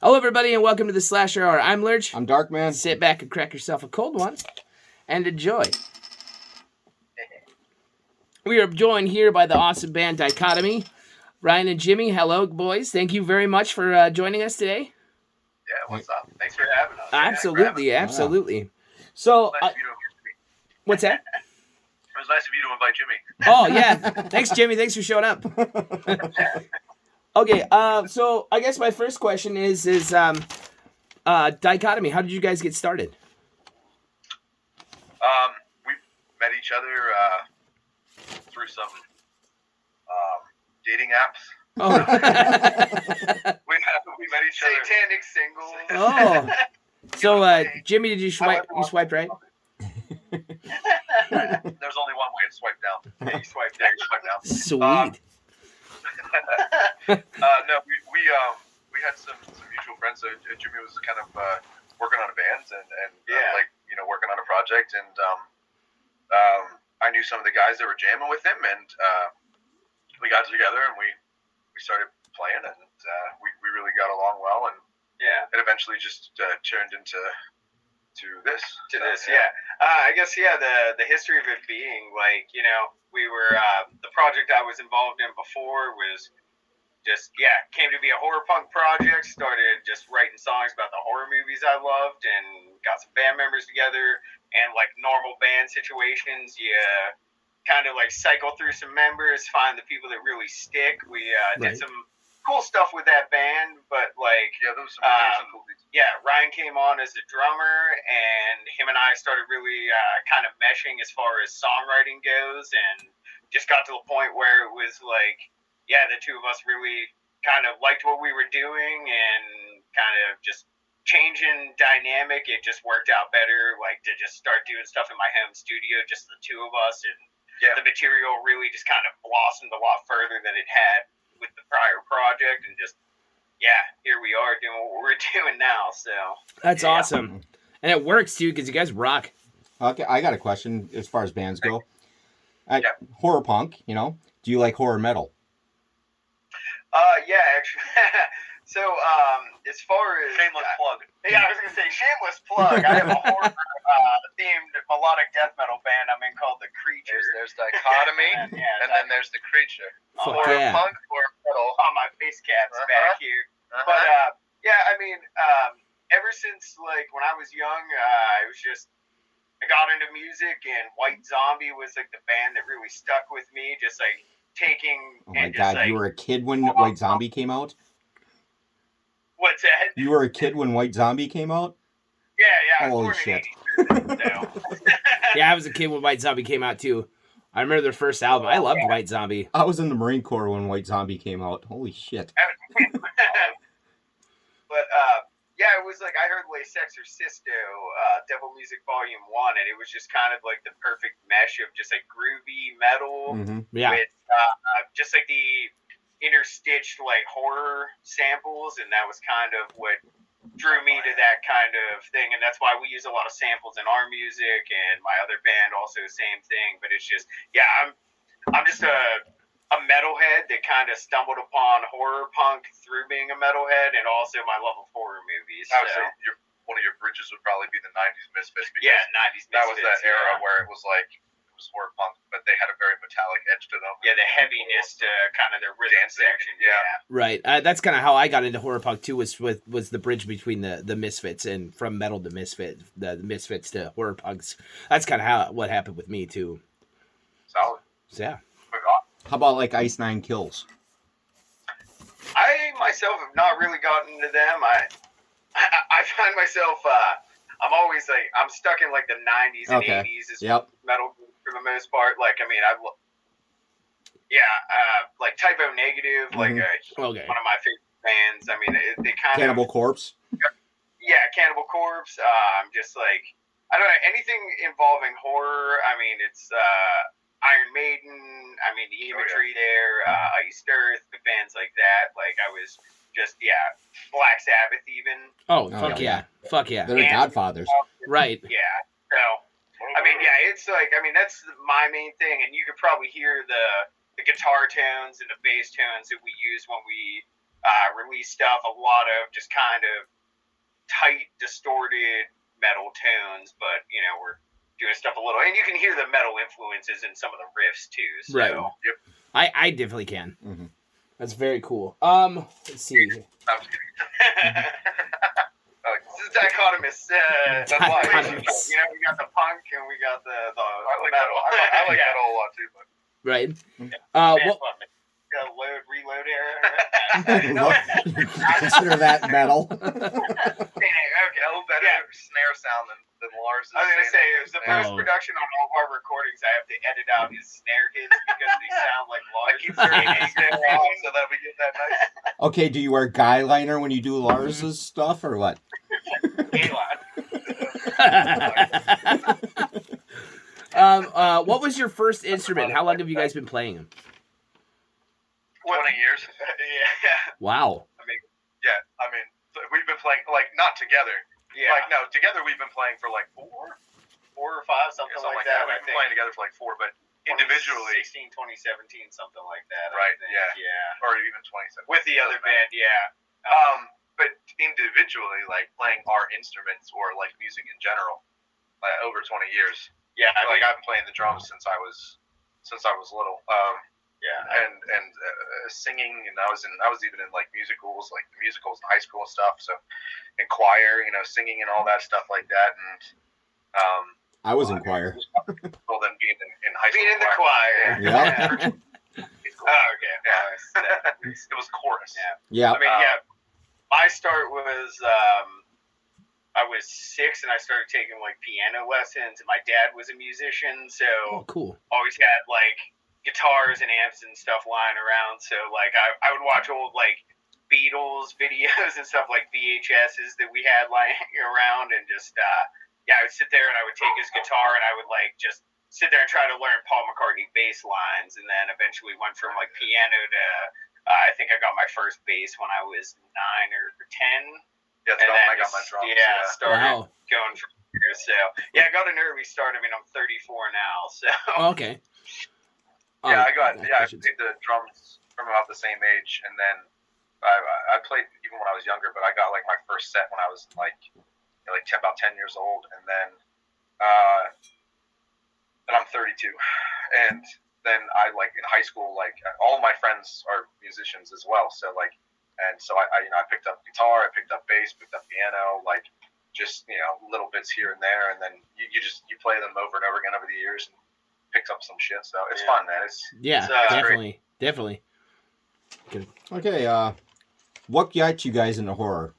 Hello, everybody, and welcome to the Slasher Hour. I'm Lurch. I'm Darkman. Sit back and crack yourself a cold one and enjoy. We are joined here by the awesome band DIECHOTOMY. Ryan and Jimmy, hello, boys. Thank you very much for joining us today. Yeah, what's up? Thanks for having us. Absolutely, absolutely. So, nice of you to invite me. What's that? It was nice of you to invite Jimmy. Oh, yeah. Thanks, Jimmy. Thanks for showing up. Okay, so I guess my first question is DIECHOTOMY. How did you guys get started? We met each other through some dating apps. Oh. we met each other. Satanic singles. Oh. So, Jimmy, did you swipe? You swiped right? There's only one way to swipe down. Yeah, you swipe down. You swipe down. Sweet. No, we had some mutual friends. So Jimmy was kind of working on a band and working on a project, and I knew some of the guys that were jamming with him, and we got together and we started playing, and we really got along well, and it eventually just turned into this. I guess the history of it being we were the project I was involved in before was just came to be a horror punk project. Started just writing songs about the horror movies I loved, and got some band members together. And like normal band situations, you kind of like cycle through some members, find the people that really stick. We did some cool stuff with that band, but there was some cool things. Ryan came on as a drummer, and him and I started really kind of meshing as far as songwriting goes, and just got to the point where it was the two of us really kind of liked what we were doing, and kind of just changing dynamic. It just worked out better, to just start doing stuff in my home studio, just the two of us, and the material really just kind of blossomed a lot further than it had with the prior project, and just here we are doing what we're doing now. So that's awesome, and it works too because you guys rock. Okay, I got a question as far as bands go. Horror punk, do you like horror metal? Actually. So, as far as shameless plug. I was gonna say shameless plug. I have a horror themed melodic death metal band I'm in called The Creature. There's DIECHOTOMY, and then there's The Creature. Horror punk, horror metal. On my face caps back here. But ever since when I was young, I got into music, and White Zombie was the band that really stuck with me. Just taking. Oh my God! You were a kid when White Zombie came out? What's that? You were a kid when White Zombie came out? Yeah. Holy shit. I was a kid when White Zombie came out too. I remember their first album. I loved White Zombie. I was in the Marine Corps when White Zombie came out. Holy shit. But it was I heard Les Exorcisto, Devil Music Volume 1, and it was just kind of the perfect mesh of just groovy metal with just the interstitched horror samples, and that was kind of what drew me to that kind of thing, and that's why we use a lot of samples in our music, and my other band also same thing. But it's just I'm just a metalhead that kind of stumbled upon horror punk through being a metalhead, and also my love of horror movies. I would say one of your bridges would probably be the 90s Misfits. 90s Misfits. That was that era where it was horror punk, but they had a very metallic edge to them. The heaviness to kind of their rhythm section. Right. That's kind of how I got into horror punk too. Was the bridge between the Misfits, and from metal to Misfits, the Misfits to horror punks. That's kind of what happened with me too. Solid. So, How about Ice Nine Kills? I myself have not really gotten into them. I find myself I'm always I'm stuck in the 90s and 80s as metal for the most part. Typo Negative, one of my favorite bands. They kind Cannibal Corpse. Cannibal Corpse. I'm just I don't know, anything involving horror. It's Iron Maiden. The imagery there, Iced Earth, the bands like that. I was just Black Sabbath even. Oh, fuck yeah. They're the Godfathers. Right. Yeah. So it's that's my main thing, and you could probably hear the guitar tones and the bass tones that we use when we release stuff, a lot of just kind of tight, distorted metal tones, but we're doing stuff a little, and you can hear the metal influences in some of the riffs too. So, right. Yep. I definitely can. Mm-hmm. That's very cool. Let's see. This is dichotomous. That's why Dichotomous. we got the punk and we got the I like metal. I like metal a lot too, but Right. What? Reload error. Consider that metal. Okay, no better snare sound than Lars. I was gonna say, it was the Oh. post-production on all of our recordings. I have to edit out his snare hits because they sound like I Lars. keep turning the snare off so that we get that nice. Okay, do you wear guy liner when you do Lars's stuff or what? What was your first instrument? How long have you guys been playing them? 20 years. Yeah. Wow. I mean, we've been playing, like, not together. Yeah. Like, no, together we've been playing for, like, 4 or 5, something like that. We've been playing together for, like, 4, but individually. 2016, 2017, something like that. Right, I think. yeah. Or even 2017. With the other band, yeah. But individually, like, playing our instruments or, like, music in general, like, over 20 years. Yeah, I've been playing the drums since I was little. And singing, and I was even in like musicals in high school and stuff. So, in choir, singing and all that stuff like that. And I was in choir. Well, then being in high school, being in the choir. Yeah. Okay. Yeah. It was chorus. Yeah. I mean, my start was I was 6 and I started taking like piano lessons, and my dad was a musician, so cool. Always had like guitars and amps and stuff lying around. So like I would watch old like Beatles videos and stuff, like VHSs that we had lying around, and just I would sit there and I would take his guitar and I would like just sit there and try to learn Paul McCartney bass lines, and then eventually went from like piano to I think I got my first bass when I was 9 or 10. Yeah, that's when I got my drums. Started going from here. So I got an early start. I mean, I'm 34 now. So okay. I played the drums from about the same age, and then I played even when I was younger. But I got like my first set when I was like about 10 years old, and then I'm 32, and then I like in high school, like all of my friends are musicians as well. So like. And so I picked up guitar, I picked up bass, picked up piano, like just little bits here and there, and then you play them over and over again over the years and picks up some shit. So it's fun, man. It's definitely. Good. Okay, what got you guys into horror?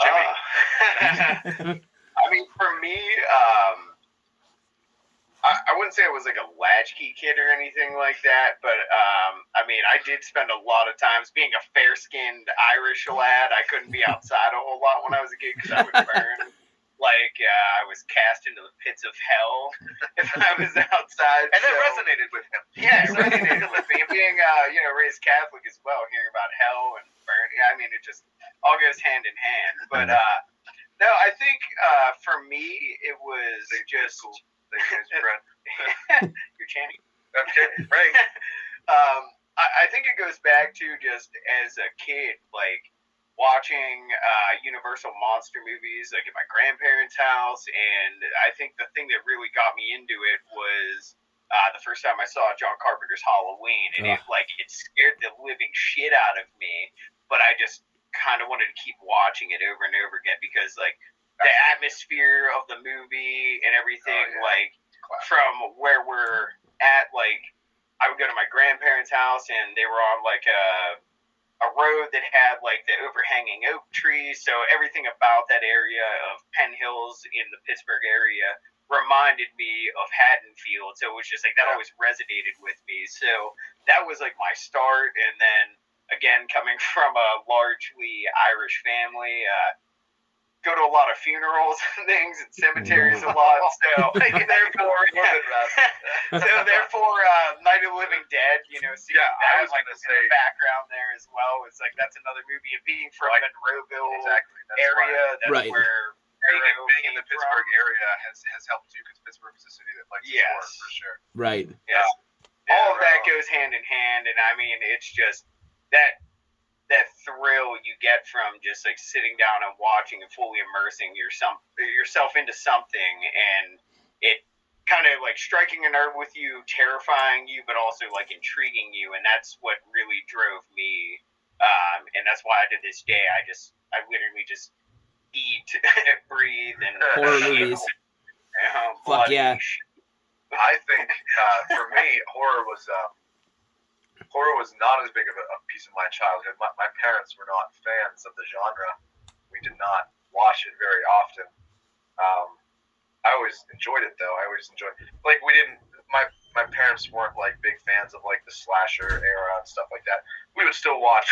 Jimmy. I mean, for me, I wouldn't say I was like a latchkey kid or anything like that, but I mean, I did spend a lot of times being a fair-skinned Irish lad. I couldn't be outside a whole lot when I was a kid because I would burn. Like I was cast into the pits of hell if I was outside, and that resonated with him. Yeah, it resonated with me. Being raised Catholic as well, hearing about hell and burning. I mean, it just all goes hand in hand. But no, I think for me it was just. Cool. You're chanting. Okay, right. I think it goes back to just as a kid, like watching Universal monster movies, like at my grandparents' house, and I think the thing that really got me into it was the first time I saw John Carpenter's Halloween, and it scared the living shit out of me, but I just kind of wanted to keep watching it over and over again because like the atmosphere of the movie and everything, like from where we're at, like I would go to my grandparents' house and they were on like a road that had like the overhanging oak trees, so everything about that area of Penn Hills in the Pittsburgh area reminded me of Haddonfield, so it was just like that always resonated with me. So that was like my start, and then again, coming from a largely Irish family, go to a lot of funerals and things and cemeteries a lot. So therefore, Night of the Living Dead, seeing that I was like gonna in the background there as well. It's like that's another movie. And being from Monroeville area, that's where being in the Pittsburgh area has helped too, because Pittsburgh is a city that likes horror for sure. Right. Yeah. All of that goes hand in hand, and I mean, it's just that thrill you get from just like sitting down and watching and fully immersing yourself into something, and it kind of like striking a nerve with you, terrifying you, but also like intriguing you, and that's what really drove me. And that's why to this day I literally just eat, breathe, and horror movies. Fuck yeah! I think for me, horror was not as big of a piece of my childhood. My parents were not fans of the genre. We did not watch it very often. I always enjoyed it though. I always enjoyed like we didn't. My parents weren't like big fans of like the slasher era and stuff like that. We would still watch,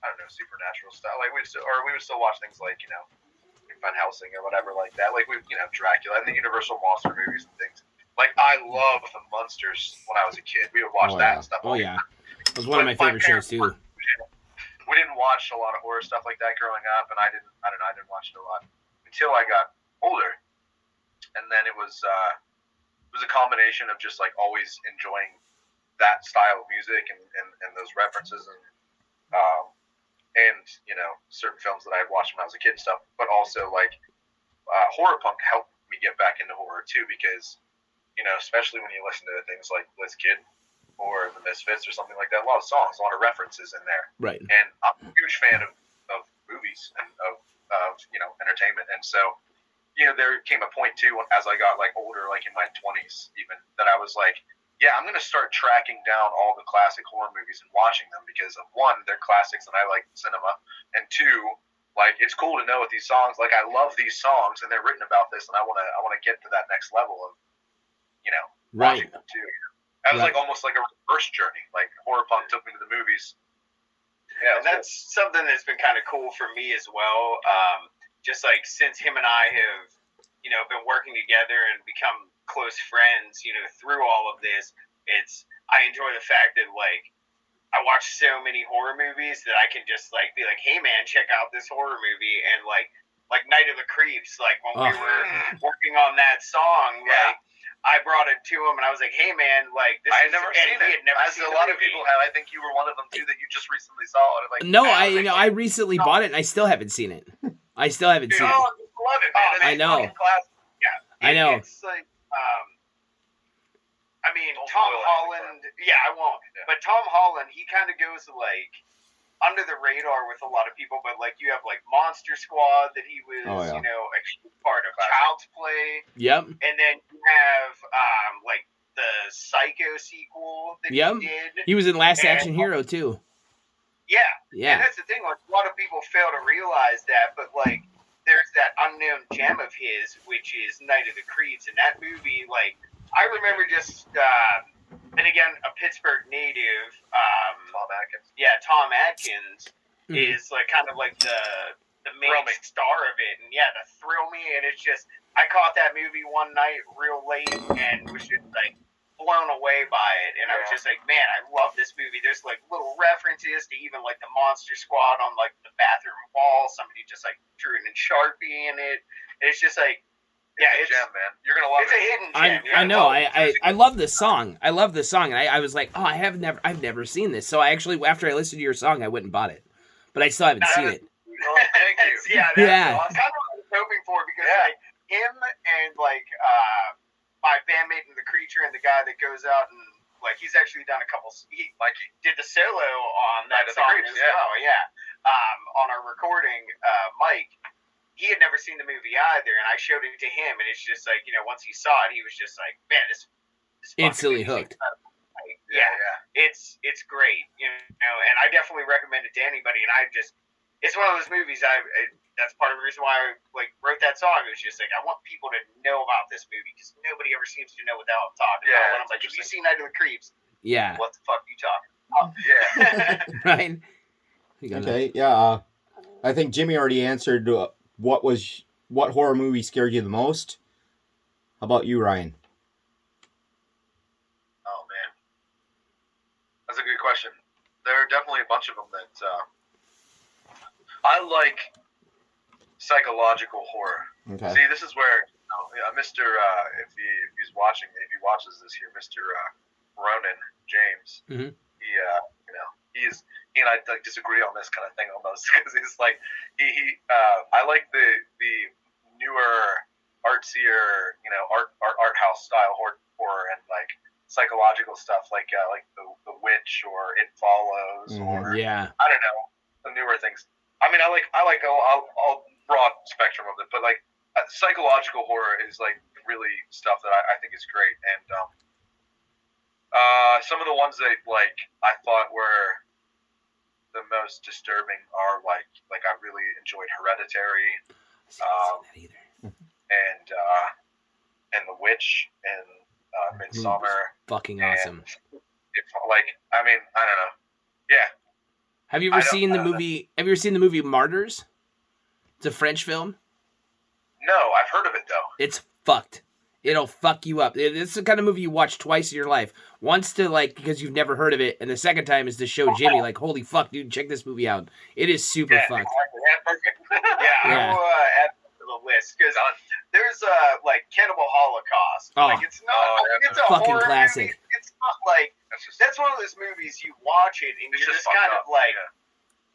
I don't know, supernatural stuff. Like we would still watch things like Van Helsing or whatever like that. Like Dracula and the Universal monster movies and things. Like I loved the Munsters when I was a kid. We would watch that and stuff. Oh yeah, it was one of my favorite shows too. We didn't watch a lot of horror stuff like that growing up, and I didn't watch it a lot until I got older, and then it was a combination of just like always enjoying that style of music and those references and certain films that I had watched when I was a kid and stuff, but also like horror punk helped me get back into horror too, because especially when you listen to things like Bliss Kid or the Misfits or something like that, a lot of songs, a lot of references in there. Right. And I'm a huge fan of movies and of entertainment, and so there came a point too as I got like older, like in my 20s even, that I was like, yeah, I'm gonna start tracking down all the classic horror movies and watching them, because of one, they're classics and I like cinema, and two, like it's cool to know what these songs, like I love these songs and they're written about this, and I wanna get to that next level of watching them too. That was like almost like a reverse journey. Like horror punk took me to the movies. Yeah, and that's something that's been kind of cool for me as well. Just like since him and I have, been working together and become close friends, through all of this, I enjoy the fact that like I watch so many horror movies that I can just like be like, hey man, check out this horror movie, and like Night of the Creeps, like when we were working on that song, like I brought it to him and I was like, hey man, like this I had never seen it. As a lot of people have. I think you were one of them too that you just recently saw it. Like, no, I recently bought it and I still haven't seen it. I still haven't seen it. I love it, man. I know. Yeah. I know. It's like, Tom Holland. Yeah, I won't. Yeah. But Tom Holland, he kind of goes like under the radar with a lot of people. But like you have like Monster Squad that he was, a part of Child's Play. Yep. And then you have like the Psycho sequel that he did. He was in Last Action Hero too. Yeah. Yeah. And that's the thing. Like a lot of people fail to realize that, but like there's that unknown gem of his, which is Night of the Creeps, and that movie, like. I remember just, and again, a Pittsburgh native, Tom Atkins. Yeah, Tom Atkins is like kind of like the main star of it, and the thrill me, and it's just, I caught that movie one night real late and was just like blown away by it, and I was just like, man, I love this movie. There's like little references to even like the Monster Squad on like the bathroom wall. Somebody just like drew it in Sharpie in it, and it's just like, it's a gem, man. You're gonna love it. It's a hidden gem. I know. I love this song. I love this song, and I was like, oh, I've never seen this. So I actually, after I listened to your song, I went and bought it, but I still haven't seen it. Thank you. That's kind of what I was hoping for, because like him and like my bandmate and the Creature and the guy that goes out and like he's actually done a couple. Mikey did the solo on that song as well. Yeah. On our recording, Mike. He had never seen the movie either, and I showed it to him, and it's just like, once he saw it, he was just like, man, this instantly hooked. Like, it's great, and I definitely recommend it to anybody, and it's one of those movies, that's part of the reason why I like wrote that song. It was just like, I want people to know about this movie, because nobody ever seems to know without talking about it. And I'm like, have you seen Night of the Creeps? Yeah. What the fuck are you talking about? Yeah. Right? Okay, yeah, I think Jimmy already answered what horror movie scared you the most. How about you, Ryan? Oh man, that's a good question. There are definitely a bunch of them that I like. Psychological horror. Okay. See, this is where Mr. If he watches this here, Mr. Ronan James. Mm-hmm. He he and I like disagree on this kind of thing almost because he's like I like the newer, artsier, art house style horror and like psychological stuff like the Witch or It Follows or I don't know, the newer things. I mean, I like all broad spectrum of it, but like psychological horror is like really stuff that I think is great. And some of the ones that like I thought were the most disturbing are like I really enjoyed Hereditary, and The Witch and Midsommar. Fucking awesome. Like, I mean, I don't know. Yeah. Have you ever seen the movie? Have you ever seen the movie Martyrs? It's a French film. No, I've heard of it though. It's fucked. It'll fuck you up. It's the kind of movie you watch twice in your life. Once to like because you've never heard of it, and the second time is to show Jimmy like, holy fuck, dude, check this movie out. It is super fucked. I will add to the list because there's like Cannibal Holocaust. Oh, like it's not. It's a fucking horror classic. Movie. It's not like that's one of those movies you watch it and you're just kind of like.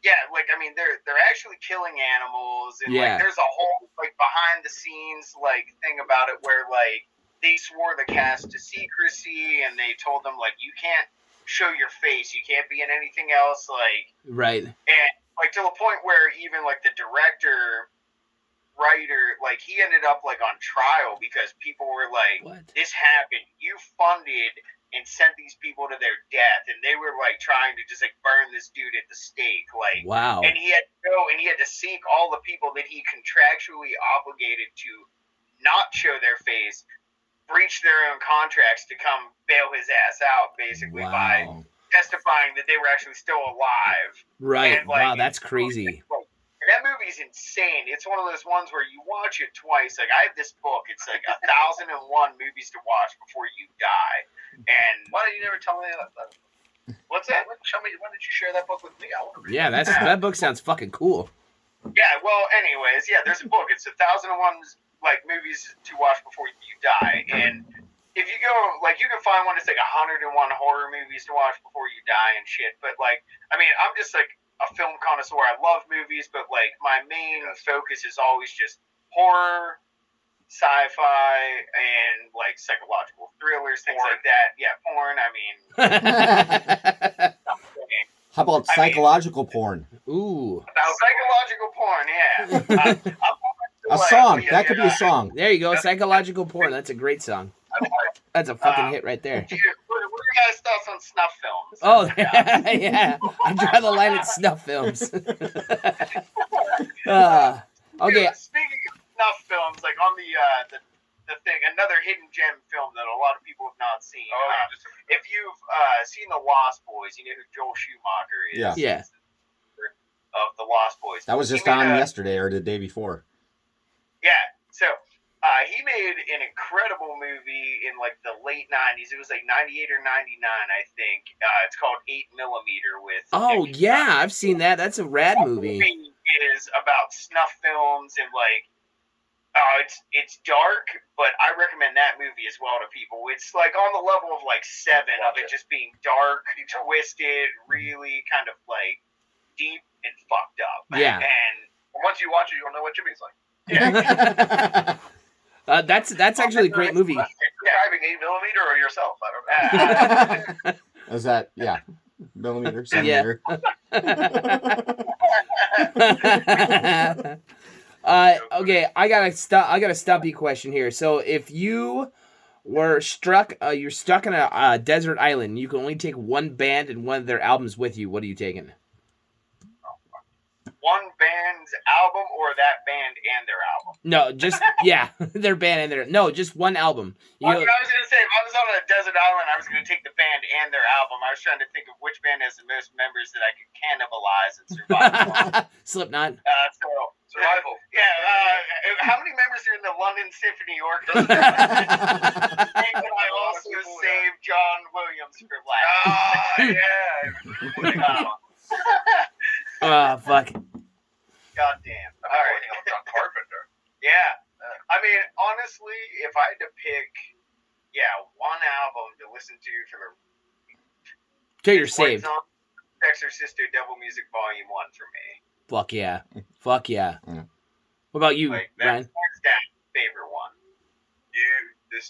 Yeah, like I mean, they're actually killing animals, and like there's a whole like behind the scenes like thing about it where like they swore the cast to secrecy, and they told them like you can't show your face, you can't be in anything else, like and like to the point where even like the director, writer, like he ended up like on trial because people were like, this happened, you funded and sent these people to their death, and they were like trying to just like burn this dude at the stake, like and he had to go and he had to seek all the people that he contractually obligated to not show their face, breach their own contracts to come bail his ass out, basically by testifying that they were actually still alive. Right. And, like, wow, that's crazy. That movie's insane. It's one of those ones where you watch it twice. Like I have this book. It's like 1,001 movies to watch before you die. And why did you never tell me that? What's that? Show me. When did you share that book with me? I want to read that. That book sounds fucking cool. Yeah. Well, anyways, there's a book. It's 1,001 like movies to watch before you die. And if you go, like, you can find one that's like 101 horror movies to watch before you die and shit. But like, I mean, I'm just like a film connoisseur. I love movies, but like my main focus is always just horror, sci-fi, and like psychological thrillers, things like that. Yeah, porn. I mean, how about psychological porn? Ooh, psychological porn. Yeah, a song. That could be a song. There you go. Psychological porn. That's a great song. That's a fucking hit right there. What are your guys' thoughts on snuff films? Oh, yeah. I draw the line at snuff films. Okay. Speaking of snuff films, like on the thing, another hidden gem film that a lot of people have not seen. If you've seen The Lost Boys, you know who Joel Schumacher is. Yeah. Of The Lost Boys. That was just on yesterday or the day before. Yeah. So he made an incredible movie in like the late 90s. It was like 98 or 99, I think. It's called 8mm with. Oh, yeah. I've seen that. That's a rad movie. That movie is about snuff films and like, it's dark, but I recommend that movie as well to people. It's like on the level of like 7 of it just being dark, twisted, really kind of like deep and fucked up. Yeah. And once you watch it, you'll know what Jimmy's like. Yeah. That's actually a great movie. Describing 8mm or yourself? I don't know. Is that millimeter? Centimeter? Okay, I got a stumpy question here. So if you were stuck, you're stuck on a desert island. You can only take one band and one of their albums with you. What are you taking? One band's album or that band and their album? No, just their band and their just one album. I was gonna say if I was on a desert island, I was gonna take the band and their album. I was trying to think of which band has the most members that I could cannibalize and survive. Slipknot. Survival. Yeah. How many members are in the London Symphony Orchestra? And can I also save John Williams for last? Fuck. Goddamn. All right. John Carpenter. Yeah. I mean, honestly, if I had to pick, one album to listen to for the till you're saved. Okay, Exorcisto Devil Music Volume 1 for me. Fuck yeah. Fuck yeah. What about you, Like, Ryan? That's that favorite one. I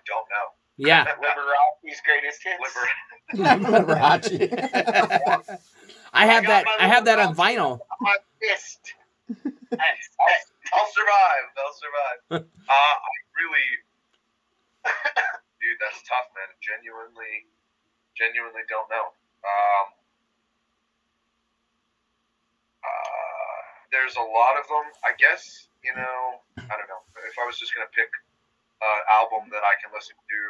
don't know. Yeah. Liberace's greatest hits. Liberace. I have that on vinyl. My fist. I'll survive. I really, dude, that's tough, man. Genuinely don't know. There's a lot of them. I guess, I don't know. If I was just gonna pick an album that I can listen to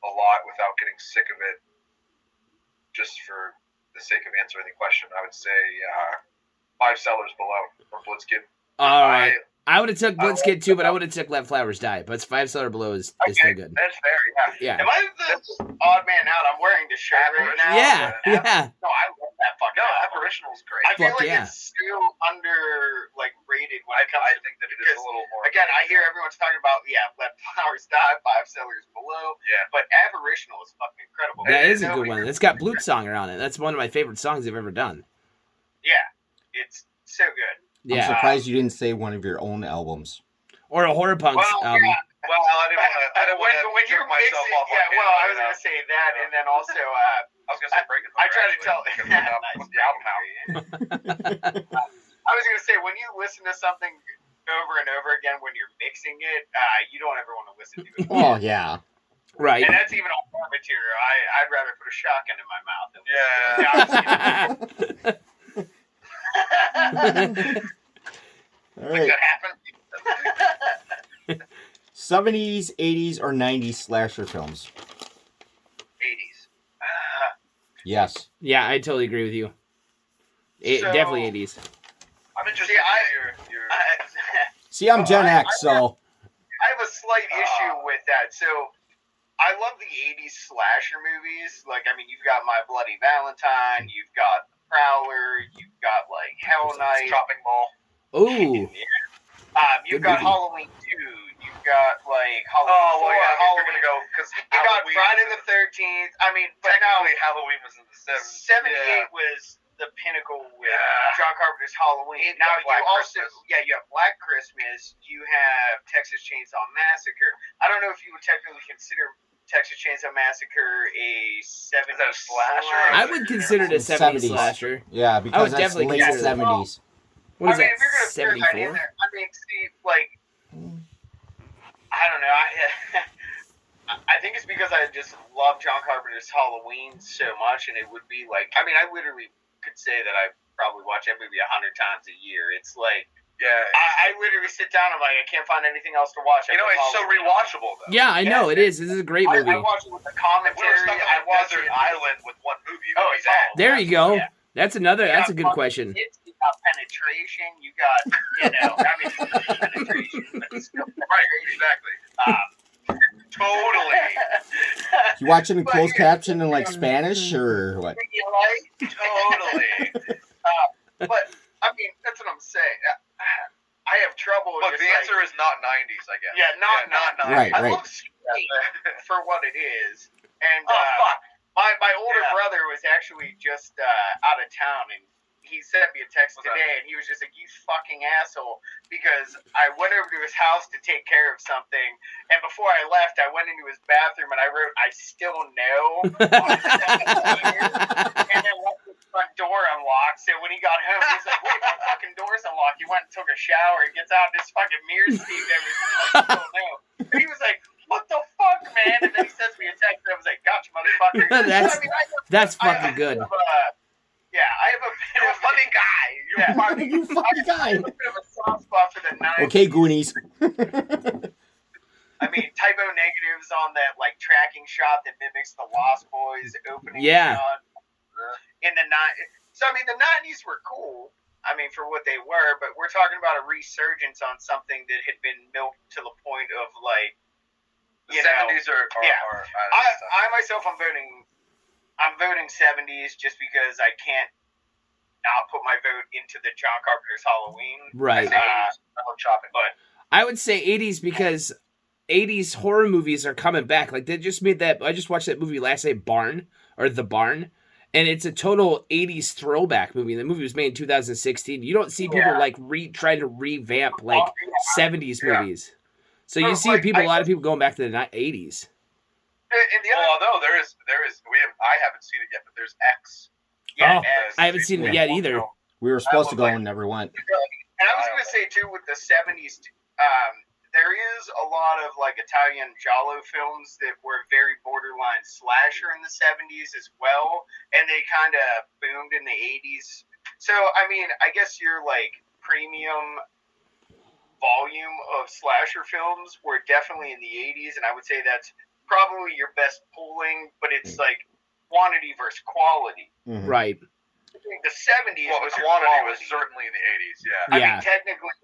a lot without getting sick of it, just for the sake of answering the question, I would say Five Cellars Below from Blitzkid. All right. I would have took Blitzkid too, but I would have took Let Flowers Die. But Five Cellar Below is still good. That's fair, yeah. Am I the odd man out? I'm wearing the shirt right now. Yeah. No, I love that fucking Apparitional's great. I feel like it's still rated when it comes I think that it is a little more. Again, I hear everyone's talking about Let Flowers Die, Five Cellars Below. Yeah. But Apparitional is fucking incredible. That is a good one. It's got Blutzonger on it. That's one of my favorite songs I've ever done. Yeah. It's so good. I'm surprised you didn't say one of your own albums. Or a Horror Punks album. Yeah. Well, I didn't want to when you're myself off. Yeah, well, I was going to say that, and then also, I was going to say Breaking I try to tell. What's the album now? I was going to say, when you listen to something over and over again when you're mixing it, you don't ever want to listen to it. Oh, yeah. Right. And that's even on horror material. I'd rather put a shotgun in my mouth than All right. That happened. 70s, 80s, or 90s slasher films? 80s. Yes. Yeah, I totally agree with you. Definitely 80s. I'm interested in your See, I'm Gen X, so... I have a slight issue with that. So, I love the 80s slasher movies. You've got My Bloody Valentine, you've got The Prowler, you've got, Hell Night. Chopping Mall. Ooh. You've got Halloween 2, you've got, Halloween 4, Halloween. You're going to go, because you got Friday the 13th. Technically, Halloween was in the 70s. 78 was the pinnacle with John Carpenter's Halloween. Now you also, you have Black Christmas. You have Texas Chainsaw Massacre. I don't know if you would technically consider Texas Chainsaw Massacre a 70s slasher. I would consider it a 70s slasher. Yeah, because that's definitely late consider 70s. What is if you're gonna 74? I don't know. I think it's because I just love John Carpenter's Halloween so much, and it would be I literally could say that I probably watch that movie 100 times a year. It's I literally sit down and I can't find anything else to watch. It's so rewatchable, though. Yeah, I know, it is. This is a great movie. I watch it with the commentary. I watch Desert Island with one movie. Oh, exactly. There you go. Yeah. That's a good question. You got penetration. You got, penetration. But it's still Right, exactly. Totally. You watching in closed caption in Spanish or what? Totally. But that's what I'm saying. I have trouble. Look, the answer is not 90s, I guess. Yeah, not 90s. Right. I love Scream for what it is. And my older brother was actually just out of town, and he sent me a text today, and he was just like, "You fucking asshole," because I went over to his house to take care of something, and before I left, I went into his bathroom and I wrote, "I still know," and then left the front door unlocked. So when he got home, he's like, "Wait, my fucking door's unlocked." He went and took a shower. He gets out, and his fucking mirror steamed everything. I still know. And he was like, "What the fuck, man?" And then he sends me a text, and I was like, "Gotcha, motherfucker." That's fucking good. I have a bit of a funny guy. You funny guy. I have a bit of a soft spot for the 90s. Okay, Goonies. Typo negatives on that tracking shot that mimics the Lost Boys opening shot. In the 90s. So the 90s were cool. For what they were, but we're talking about a resurgence on something that had been milked to the point of the 70s are I myself I'm voting 70s just because I can't not put my vote into the John Carpenter's Halloween. Right. I'm chopping. But I would say 80s because 80s horror movies are coming back. They just made that. I just watched that movie last night, The Barn, And it's a total 80s throwback movie. The movie was made in 2016. You don't see people like trying to revamp like 70s movies. So you see a lot of people going back to the 80s. And the other, although there is, I haven't seen it yet, but there's X. Yeah, I haven't seen it yet either. We were supposed to go and never went. And I was going to say too, with the 70s, there is a lot of like Italian giallo films that were very borderline slasher in the 70s as well, and they kind of boomed in the 80s. So I mean, I guess your like premium volume of slasher films were definitely in the 80s, and I would say that's probably your best pulling, but it's like quantity versus quality. Mm-hmm. Right. The 70s the quantity was certainly in the 80s, yeah. I mean, technically,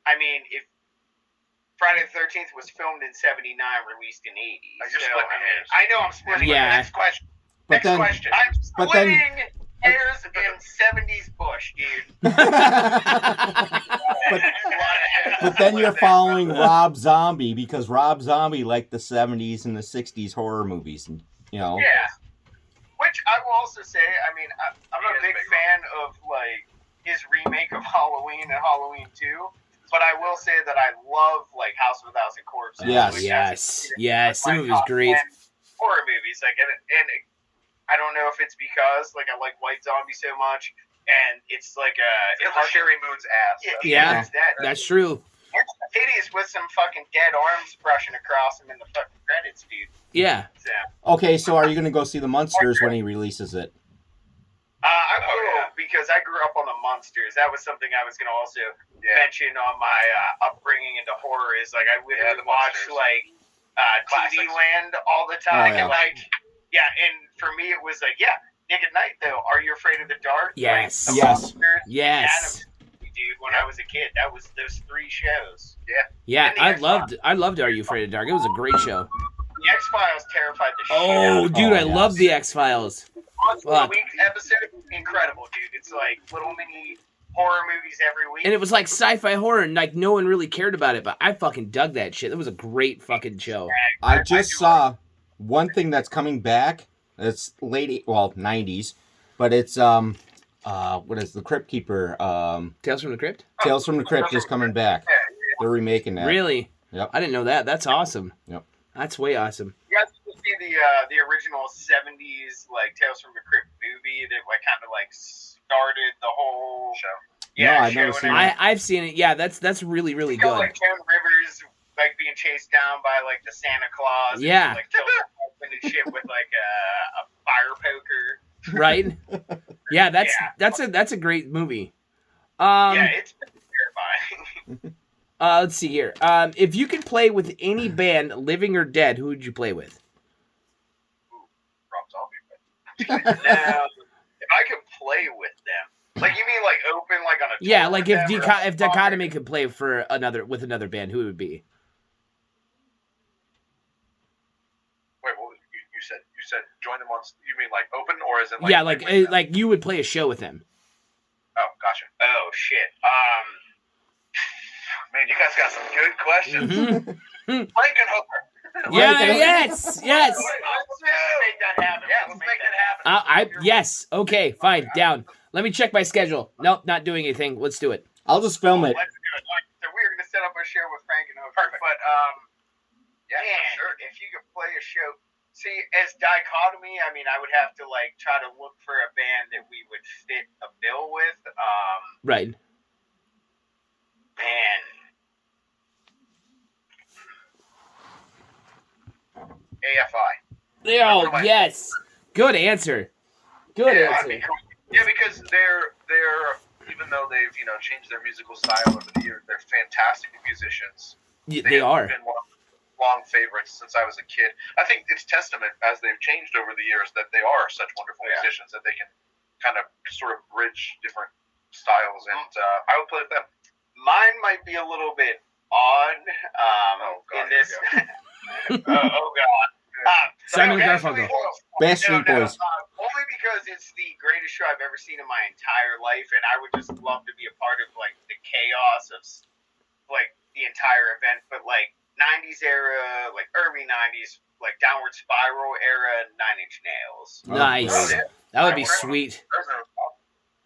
I mean, if Friday the 13th was filmed in 79, released in 80. I know I'm splitting hairs. Next question. I'm splitting hairs in 70s Bush, dude. but then you're following Rob Zombie, because Rob Zombie liked the 70s and the 60s horror movies, you know. Yeah. Which I will also say, I mean, I'm a big fan of like his remake of Halloween and Halloween 2. But I will say that I love like House of a Thousand Corpses. Yes. That movie was great. Horror movies, like, and I don't know if it's because like I like White Zombie so much, and it's like it's Sherry Moon's ass. Yeah, that's true. It's hideous with some fucking dead arms brushing across him in the fucking credits, dude. Yeah. Okay, so are you gonna go see the Munsters when he releases it? I will, because I grew up on the Munsters. That was something I was going to also mention on my upbringing into horror. Is like I would watch like TV Land all the time, and like and for me it was like Nick at Night though. Are You Afraid of the Dark? Yes, like, yes. Dude, when I was a kid, that was those 3 shows. Yeah. I loved Are You Afraid of the Dark? It was a great show. The X-Files terrified the shit out of me. Dude, I love the X-Files. Week episode, incredible, dude. It's like little mini horror movies every week. And it was like sci-fi horror, and like no one really cared about it, but I fucking dug that shit. It was a great fucking show. I just saw one thing that's coming back. It's late, 90s, but it's what is the Crypt Keeper? Tales from the Crypt. Tales from the Crypt is coming back. They're remaking that. Really? Yep. I didn't know that. That's awesome. Yep. That's way awesome. You guys see the original 70s like Tales from the Crypt movie that like kind of like started the whole show. Yeah, no, I've never seen it. I've seen it. Yeah, that's really good. Like Joan Rivers like being chased down by like the Santa Claus. Yeah. And, like kills her husband and shit with like a fire poker. Right. Yeah, that's a great movie. It's terrifying. Let's see here. If you could play with any band, living or dead, who would you play with? Rob Zombie. Now, if I could play with them, like you mean like open, like on a tour like if Dichotomy could play for with another band, who would it be? Wait, what was you said? You said join them on. You mean like open, or is it like like you would play a show with them? Oh, gotcha. Oh shit. Man, you guys got some good questions. Mm-hmm. Frankenhooker. Yes. Let's make that happen. Yeah, let's make that happen. Yes. Okay, fine. Down. Let me check my schedule. Nope, not doing anything. Let's do it. I'll just film it. Let's do it. So we're going to set up a show with Frankenhooker. Perfect. But, sure. If you could play a show. See, as Dichotomy, I mean, I would have to, like, try to look for a band that we would fit a bill with. Right. Man. AFI. Oh, yes. Good answer. Good answer. Yeah, because they're even though they've changed their musical style over the years, they're fantastic musicians. Yeah, they are. Been one of my long favorites since I was a kid. I think it's testament as they've changed over the years that they are such wonderful musicians that they can kind of sort of bridge different styles, and I would play with them. Mine might be a little bit odd in this. Oh God. Simon Garfunkel. Backstreet Boys. Only because it's the greatest show I've ever seen in my entire life, and I would just love to be a part of like the chaos of like the entire event. But like 90s era, like early 90s, like Downward Spiral era 9 Inch Nails. Nice. That would be sweet.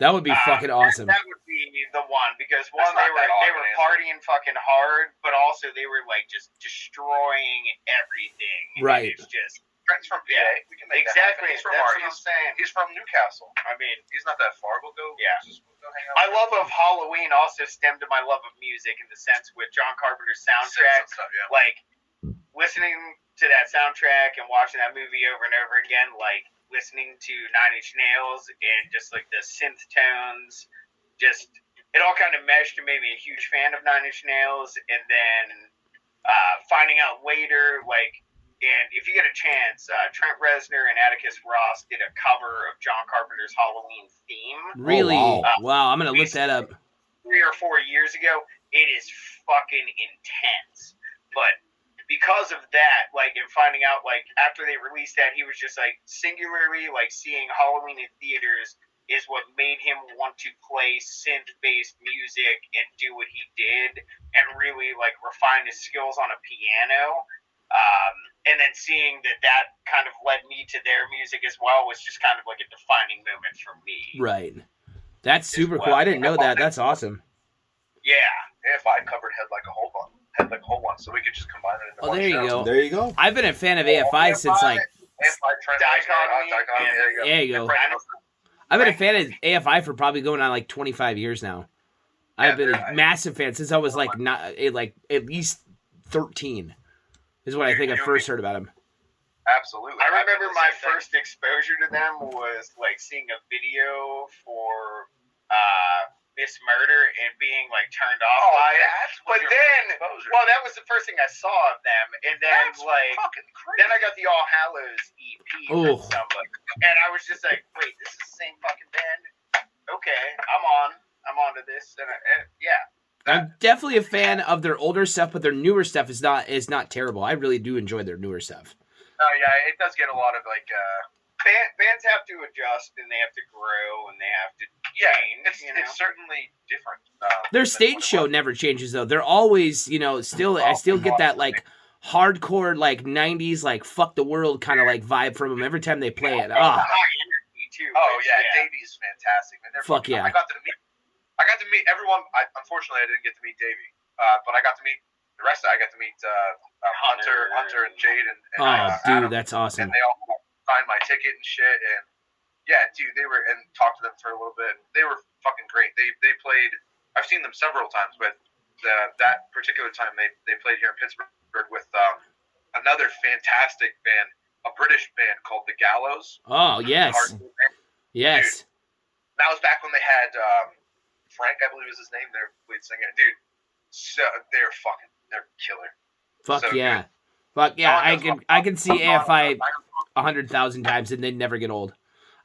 That would be fucking awesome. That would be the one because one they were partying fucking hard, but also they were like just destroying everything. Right. It's just Trent's from PA. We can make exactly. That happen. That's what I'm saying. He's from Newcastle. I mean, he's not that far. We'll go. Yeah. We'll go hang out. My love of Halloween also stemmed to my love of music in the sense with John Carpenter's soundtrack. Stuff, yeah. Like listening to that soundtrack and watching that movie over and over again, like listening to 9 Inch Nails and just like the synth tones, just it all kind of meshed and made me a huge fan of 9 Inch Nails. And then finding out later, like, and if you get a chance, Trent Reznor and Atticus Ross did a cover of John Carpenter's Halloween theme. Really? Wow, I'm gonna look that up. 3 or 4 years ago, it is fucking intense. But because of that, like, and finding out, like, after they released that, he was just, like, singularly, like, seeing Halloween in theaters is what made him want to play synth-based music and do what he did and really, like, refine his skills on a piano. And then seeing that kind of led me to their music as well was just kind of, like, a defining moment for me. Right. That's super cool. I didn't know that. That's awesome. Yeah. If I covered Head Like a Whole One, so we could just combine it into one there you show. go. There you go. I've been a fan of AFI since like Dichotomy. There you go. I've been a fan of AFI for probably going on like 25 years now. I've been a massive fan since I was like at least 13 is when I think I first heard about him. Absolutely. I remember my first exposure to them was like seeing a video for Miss Murder and being like turned off by it. But then, well, that was the first thing I saw of them, and then That's like, fucking crazy. then I got the All Hallows EP from somebody, and I was just like, wait, this is the same fucking band? Okay, I'm onto this, and yeah. I'm definitely a fan of their older stuff, but their newer stuff is not terrible. I really do enjoy their newer stuff. Oh yeah, it does get a lot of like. Bands have to adjust and they have to grow and they have to change. It's certainly different. Their stage show never changes though. They're always, still I still get that like hardcore like 90s like fuck the world kind of like vibe from them every time they play it. High energy too. Oh yeah, Davey's fantastic, man. Fuck yeah. I got to meet everyone. Unfortunately, I didn't get to meet Davey, but I got to meet the rest. I got to meet Hunter and Jade and dude, Adam, that's awesome. And they all signed my ticket and shit, and yeah, dude, they were, and talked to them for a little bit. They were fucking great. They played. I've seen them several times, but that particular time they played here in Pittsburgh with another fantastic band, a British band called The Gallows. Oh yes, yes. Dude, that was back when they had Frank, I believe was his name, their lead singer. Dude, so they're killer. Fuck so yeah. Good. Fuck yeah, I can see AFI 100,000 times and they never get old.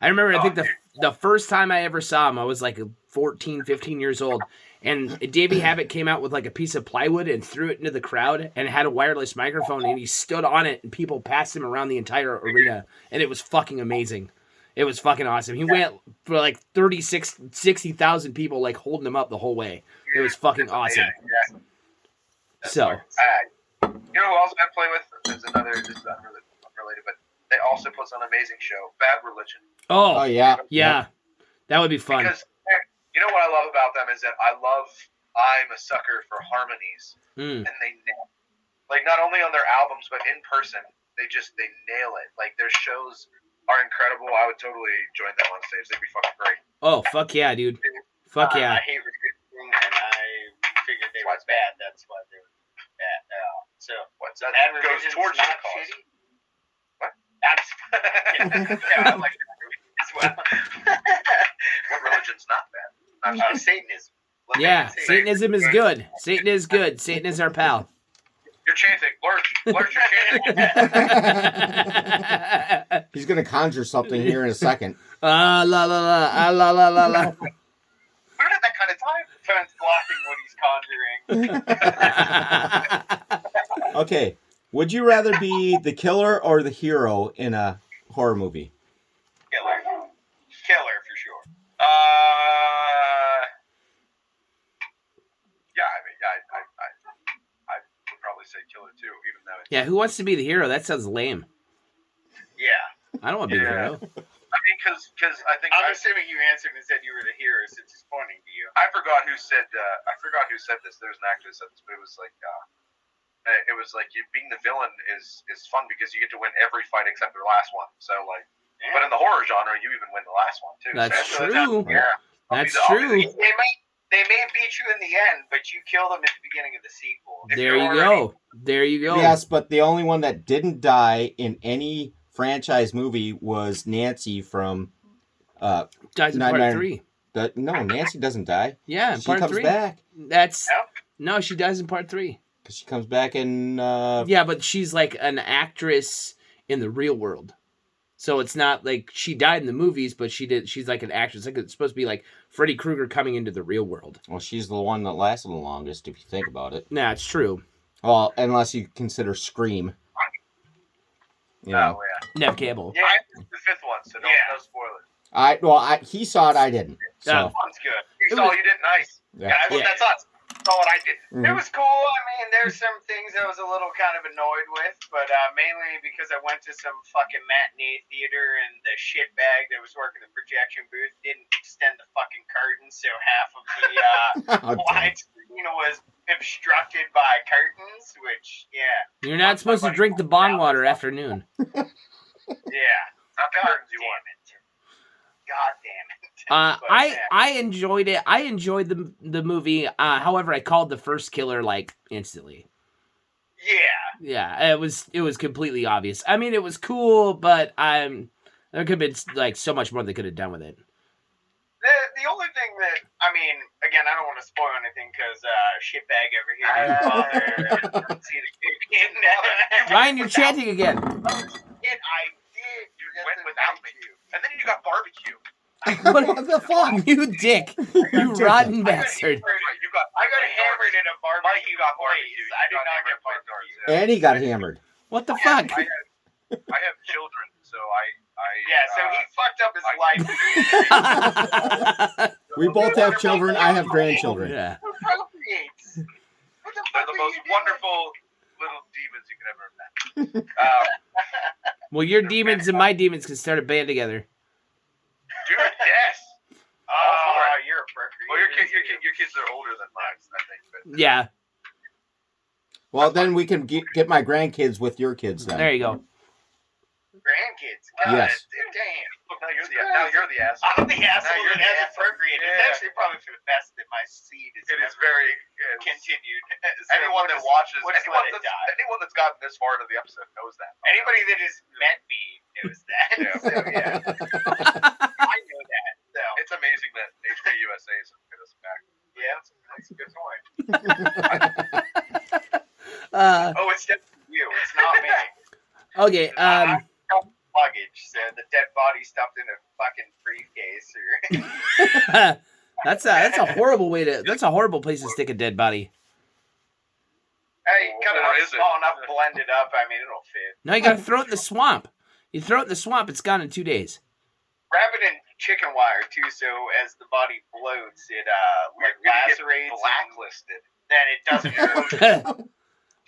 I remember, I think the first time I ever saw him, I was like 14, 15 years old, and Davey Habit came out with like a piece of plywood and threw it into the crowd and had a wireless microphone, and he stood on it and people passed him around the entire arena, and it was fucking amazing. It was fucking awesome. He went for like 60,000 people like holding him up the whole way. It was fucking awesome. Yeah. So. You know who else I play with? There's another, this is unrelated, but they also put on an amazing show, Bad Religion. Oh yeah. That would be fun. Because you know what I love about them is that I'm a sucker for harmonies, and they nail it. Like not only on their albums but in person, they nail it. Like their shows are incredible. I would totally join them on stage. They'd be fucking great. Oh fuck yeah, dude. Fuck yeah. I hate resisting, and I figured they were bad. That's why they were bad. So what's that? Bad Goes towards your cause. Shitty? What? I like that movie as well. What religion's not bad? Satanism. Yeah, Satanism is good. Satan is good. Satan is our pal. You're chanting. Lurch, you're chanting. He's going to conjure something here in a second. La la la, la la la la. We don't have that kind of time. Trent's blocking what he's conjuring. Okay. Would you rather be the killer or the hero in a horror movie? Killer for sure. Yeah, I mean, I would probably say killer too, even though Yeah, who wants to be the hero? That sounds lame. Yeah. I don't want to be the hero. I mean, because I think I'm assuming you answered and said you were the hero since he's pointing to you. I forgot who said this. There's an actor who said this, but it was like being the villain is fun because you get to win every fight except the last one. So like, but in the horror genre, you even win the last one too. That's so true. That's I'll be true. They may beat you in the end, but you kill them at the beginning of the sequel. There you go. There you go. Yes, but the only one that didn't die in any franchise movie was Nancy from Dies in part 3. No, Nancy doesn't die. Yeah, in she part comes 3. back. No, she dies in part 3. Because she comes back in... Yeah, but she's like an actress in the real world. So it's not like she died in the movies, but she's like an actress. Like it's supposed to be like Freddy Krueger coming into the real world. Well, she's the one that lasted the longest, if you think about it. Nah, it's true. Well, unless you consider Scream. You know. Oh, yeah. Nev Campbell. Yeah, the 5th one, so no spoilers. He saw it, I didn't. So. That one's good. You saw you did nice. Yeah. That's us. That's all I did. Mm-hmm. It was cool. I mean, there's some things I was a little kind of annoyed with, but mainly because I went to some fucking matinee theater and the shitbag that was working the projection booth didn't extend the fucking curtain, so half of the widescreen was obstructed by curtains, which, You're not supposed to drink the bong water after noon. Yeah. Not the curtains you want. God damn it. I enjoyed it. I enjoyed the movie. However, I called the first killer like instantly. Yeah, it was completely obvious. I mean, it was cool, but there could have been like so much more they could have done with it. The only thing that, I mean, again, I don't want to spoil anything because shitbag over here didn't bother see the kid. Ryan, you're chanting again. I did. You went without me. And then you got barbecue. What the fuck? You dick. You rotten bastard. I got hammered in a barbecue. You got place. barbecue. I did not get barbecue. And he got hammered. What the fuck? I have children, so so he fucked up his life. We both have children. I have grandchildren. Yeah. Who procreates? What the fuck they're the are most you doing? wonderful little demons you could ever imagine. Well, your demons and my demons can start a band together. Dude, yes. You're a procreator. Well, your kids are older than mine, I think. But, Yeah. Well, then we can get my grandkids with your kids then. There you go. Grandkids. God Yes. damn. look, now you're the asshole. I'm the asshole Now you're that the has asshole. procreated. Yeah. It's actually probably for the best that my seed is It is very continued. anyone that watches, we'll just let it die. anyone that's gotten this far into the episode knows that. Anybody that has met me knows that. Yeah. So, I know that. So, It's amazing that HP USA is get us back. yeah, that's a good point. It's definitely you. It's not me. Okay. Luggage. So the dead body stuffed in a fucking briefcase. Or That's a horrible way to. That's a horrible place to stick a dead body. Hey, cut it Or out is it? small enough, blend it up. I mean, it'll fit. No, you gotta throw it in the swamp. You throw it in the swamp, it's gone in 2 days. Wrap it in chicken wire too, so as the body bloats, it lacerates. Blacklisted. Then it doesn't.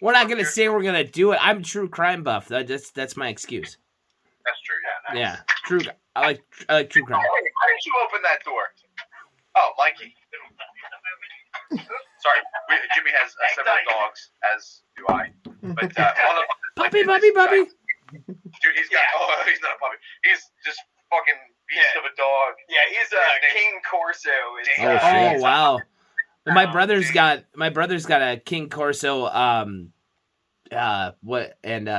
We're not gonna say we're gonna do it. I'm a true crime buff. That's my excuse. That's true. Yeah. Nice. Yeah, true. I like true crime. Why didn't you open that door? Oh, Mikey. Sorry, Jimmy has several dogs, as do I. But Puppy. Dude, he's not a puppy. He's just fucking beast of a dog. Yeah, he's a King Corso. Oh wow. My brother's got a King Corso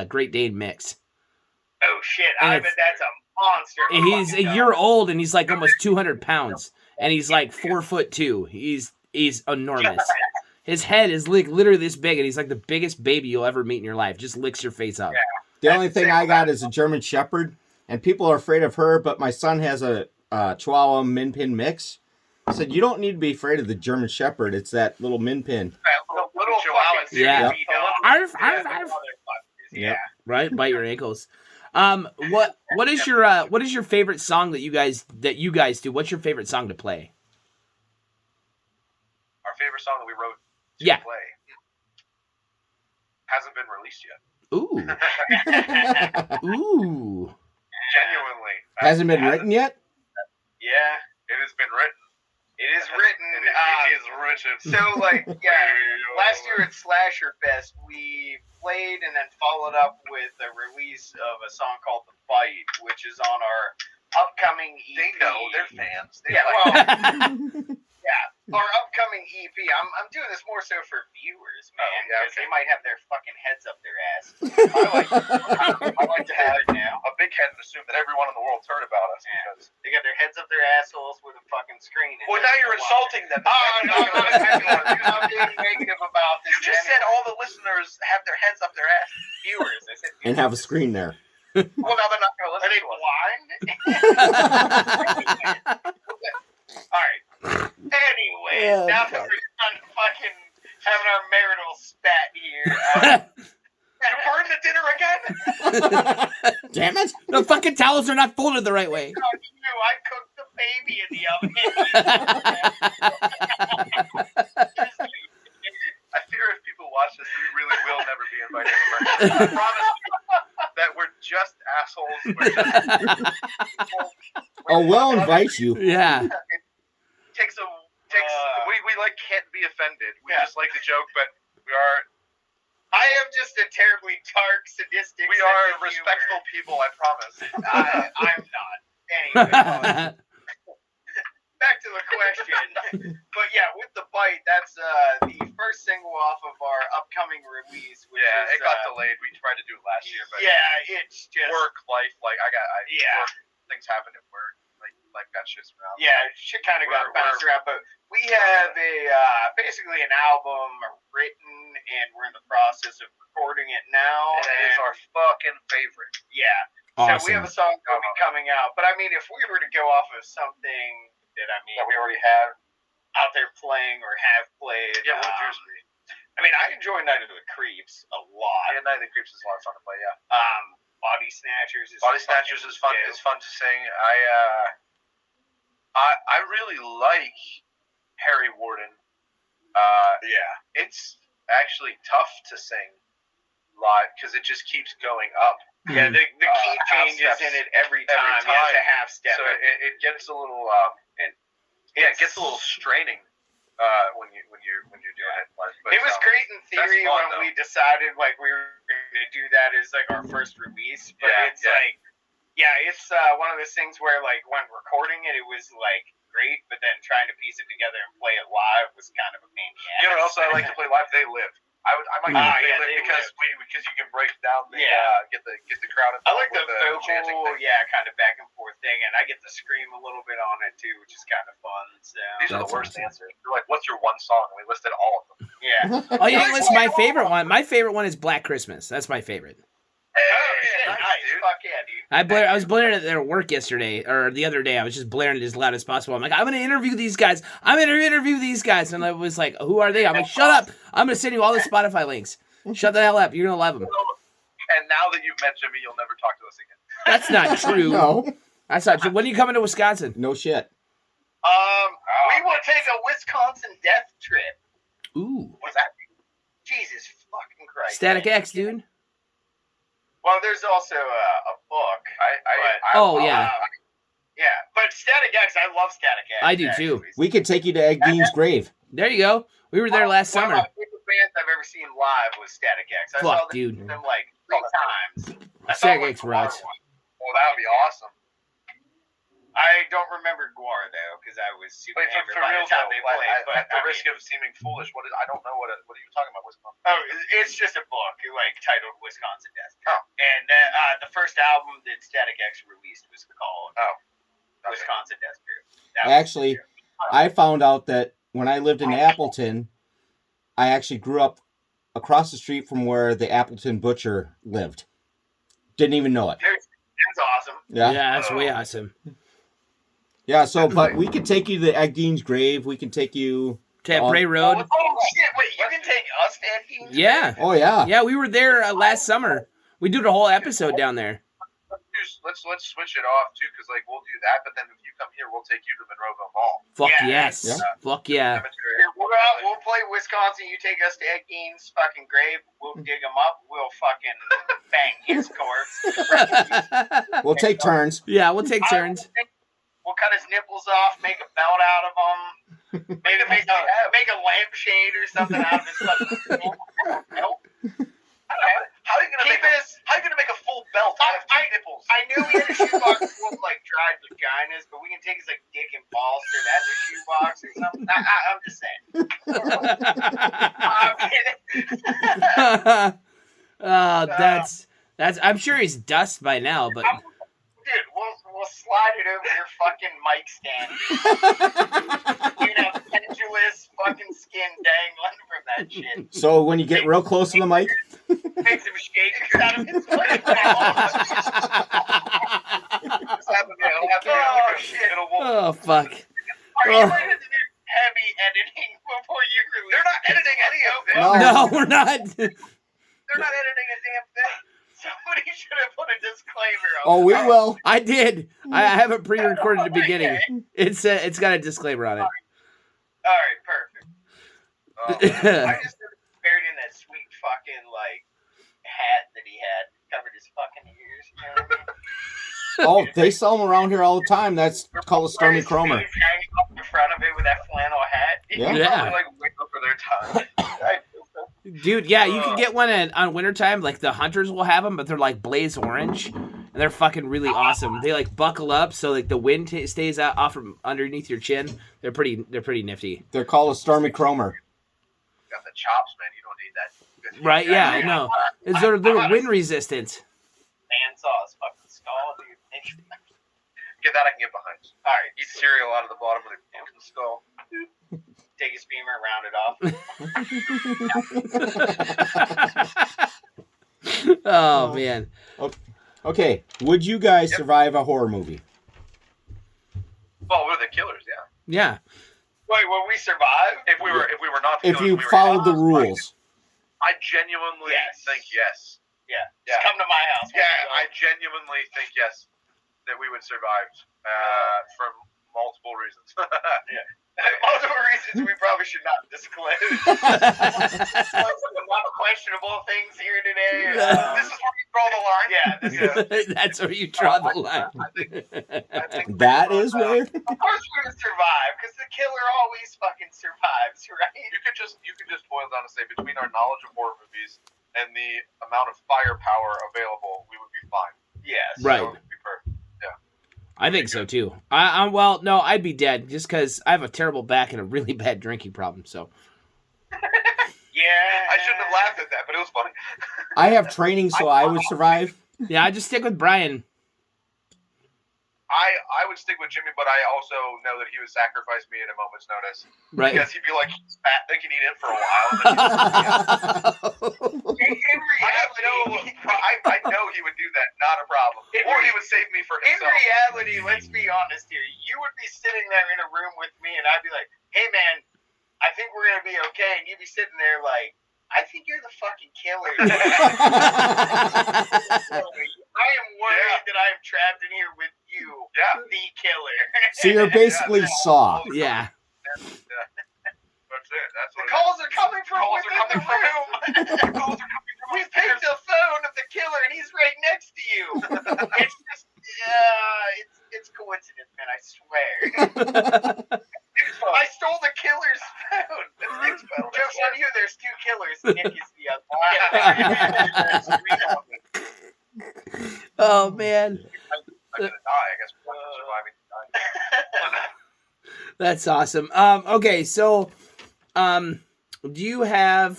Great Dane mix. Oh shit! I bet that's a monster. He's a year old and he's like almost 200 pounds, and he's like 4'2". He's enormous. His head is like literally this big, and he's like the biggest baby you'll ever meet in your life. Just licks your face up. Yeah. The only thing I got is a German Shepherd, and people are afraid of her, but my son has a Chihuahua Min Pin mix. I said, you don't need to be afraid of the German Shepherd. It's that little Min Pin. Little Chihuahua. Yeah. Arf. Yeah. Right? Bite your ankles. What is your favorite song that you guys do? What's your favorite song to play? Our favorite song that we wrote to Yeah. play hasn't been released yet. Ooh. Ooh. Genuinely. Hasn't been written yet? Yeah. It has been written. It is written. It is written. So, like, yeah, last year at Slasher Fest, we played and then followed up with a release of a song called The Fight, which is on our upcoming EP. They know. They're fans. They Yeah, like well, yeah, our upcoming EP. I'm doing this more so for viewers, man, because they might have their fucking heads up their ass. I like to have now a big head and assume that everyone in the world's heard about us. Because they got their heads up their assholes with a fucking screen. Well, now you're insulting them. No, I'm being negative about this. You just said all the listeners have their heads up their ass. Viewers. I said And have a screen there. Well, now they're not going to listen. Are they to us. blind? All right. Anyways, now that we're done fucking having our marital spat here, You burned the dinner again? Damn it! The fucking towels are not folded the right way. I cooked the baby in the oven. I fear if people watch this, we really will never be invited anymore. I promise you that we're just assholes. We'll invite you. Yeah. We like can't be offended. We just like the joke, but we are. I am just a terribly dark, sadistic. We are respectful people. I promise. I'm not. Anyway. Back to the question. But yeah, with The Bite, that's the first single off of our upcoming release. Which is, it got delayed. We tried to do it last year, but it's just work, life. Like work, things happen at work. Like that shit's around. Yeah, shit kind of got bounced around. But we have basically an album written, and we're in the process of recording it now. And it is our fucking favorite. Yeah. Awesome. So we have a song that'll be coming out. But I mean, if we were to go off of something that we already had out there playing or have played. Yeah, what would yours be? I mean, I enjoy Night of the Creeps a lot. Yeah, Night of the Creeps is a lot of fun to play. Yeah. Body Snatchers is fun. It's fun to sing. I really like Harry Warden. It's actually tough to sing live because it just keeps going up. Yeah, the key changes in it every time. It's a half step. So it gets a little it gets a little straining when you're doing it. But it was great in theory when we decided like we were going to do that as like our first release. But it's like it's one of those things where like when recording it, it was like great, but then trying to piece it together and play it live was kind of a pain in the ass. You know what else I like to play live? They Live. I might They Live because you can break down the get the crowd involved. I like the vocal, kind of back and forth thing, and I get to scream a little bit on it too, which is kind of fun. So these are the worst answers. You're like, what's your one song? And we listed all of them. Yeah. Oh, you didn't list my favorite one. My favorite one is Black Christmas. That's my favorite. Nice, dude. Fuck yeah, dude. I was blaring it at their work yesterday, or the other day. I was just blaring it as loud as possible. I'm like, I'm going to interview these guys. And I was like, who are they? I'm like, shut up. I'm going to send you all the Spotify links. Shut the hell up. You're going to love them. And now that you've met Jimmy, you'll never talk to us again. That's not true. No. That's not true. When are you coming to Wisconsin? No shit. We will take a Wisconsin death trip. Ooh. What's that? Jesus fucking Christ. Static X, dude. Well, there's also a book. Yeah, but Static X, I love Static X. I do too. We could take you to Ed Gein's grave. There you go. We were there last summer. One of my favorite bands I've ever seen live was Static X. I saw them like 3 times. Static X rocks. Well, that would be awesome. I don't remember Guar though, because I was super hammered by the time they played. At the risk of seeming foolish, I don't know what are you talking about, Wisconsin? Oh, it's just a book, like titled Wisconsin Death. Oh. And the first album that Static X released was called Wisconsin Death Group. Actually, I found out that when I lived in Appleton, I actually grew up across the street from where the Appleton butcher lived. Didn't even know it. That's awesome. Yeah, that's way awesome. Yeah, but we could take you to Ed Gein's grave. We can take you to Bray Road. Oh shit! Wait, you can take us to Ed Gein's grave? Yeah. Oh yeah. Yeah, we were there last summer. We did a whole episode down there. Let's switch it off too, because like we'll do that. But then if you come here, we'll take you to Monroeville Mall. Fuck yes. Yeah. Fuck yeah. We'll play Wisconsin. You take us to Ed Gein's fucking grave. We'll dig him up. We'll fucking bang his corpse. We'll take turns. Yeah, we'll take turns. We'll cut his nipples off, make a belt out of him. Make a lampshade or something out of his fucking belt. How are you gonna make a full belt out of two nipples? I knew he had a shoebox full of like dried vaginas, but we can take his like dick and balls through that shoebox or something. I'm just saying. That's. I'm sure he's dust by now, but. Dude, we'll slide it over your fucking mic stand. Dude, have pendulous fucking skin dangling from that shit. So when you get real close to the mic, Make some shakers out of his fucking Oh shit! Oh fuck! Are you ready to do heavy editing before you release? They're not editing any of it. No, we're not. They're not editing a damn thing. Somebody should have put a disclaimer on. oh, we will. I did. I have it pre-recorded at the beginning. It's got a disclaimer on it. All right, perfect. I just buried in that sweet fucking like hat that he had covered his fucking ears. You know what I mean? Oh, they sell them around here all the time. That's called a Stormy His Cromer. face hanging up in front of it with that flannel hat. Yeah. Yeah. Probably like wait up for their time. Dude, yeah, you can get one on wintertime. Like the hunters will have them, but they're like blaze orange, and they're fucking really awesome. They like buckle up so like the wind stays out off from underneath your chin. They're pretty nifty. They're called a Stormy Cromer. Got the chops, man. You don't need that. Right? Yeah, I know. They're wind resistant. Bandsaws fucking skull, dude. Get that I can get behind. All right, Eat cereal out of the bottom of the fucking skull. take his femur, round it off. Oh man. Okay, would you guys survive a horror movie? Well, we're the killers, yeah. Yeah. Wait, will we survive? If we were not the If killers, you we were followed the not. rules. I genuinely think yes. Yeah. Just come to my house. Yeah, I genuinely think yes that we would survive for multiple reasons. Yeah. Multiple reasons we probably should not disclose. Some questionable things here today. This is where you draw the line. Yeah. That's where you draw the line. I think That is where. Of course we would survive, because the killer always fucking survives, right? You could just boil down and say between our knowledge of horror movies and the amount of firepower available, we would be fine. Yes. Right. So it would be perfect. I think so too. Well, no, I'd be dead just because I have a terrible back and a really bad drinking problem. So. Yeah. I shouldn't have laughed at that, but it was funny. I have training, so I would survive. Yeah, I just stick with Brian. I would stick with Jimmy, but I also know that he would sacrifice me at a moment's notice. Right. Because he'd be like, he's fat, they can eat him for a while. I know he would do that, not a problem. Or he would save me for In himself. reality, let's be honest here. You would be sitting there in a room with me, and I'd be like, hey, man, I think we're going to be okay. And you'd be sitting there like, I think you're the fucking killer. I am worried that I am trapped in here with you, the killer. So you're basically Saw. Yeah. That's it. That's The what calls are coming from Calls are within the room. calls are coming from We upstairs. picked the phone of the killer, and he's right next to you. It's just, it's coincidence, man. I swear. I stole the killer's phone. Joke's on you. There's two killers. Nick is the other. Oh man. I'm gonna die. I guess we're not surviving to die. That's awesome. Okay, so do you have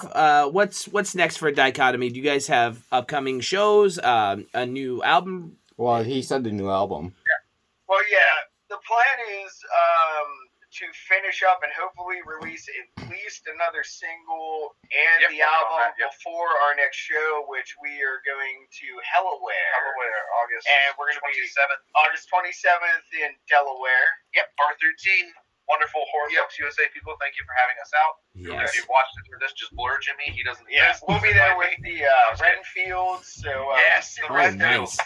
what's next for Dichotomy? Do you guys have upcoming shows, a new album? Well, he said the new album. Well, yeah. The plan is to finish up and hopefully release at least another single and the album before our next show, which we are going to Delaware, August. And we're going to be August 27th in Delaware. Yep, R13. Wonderful Horror Folks USA people. Thank you for having us out. Yes. If you've watched it through this, just blur Jimmy. He doesn't. We'll be there with the Renfields. So yes, the nice. Renfields.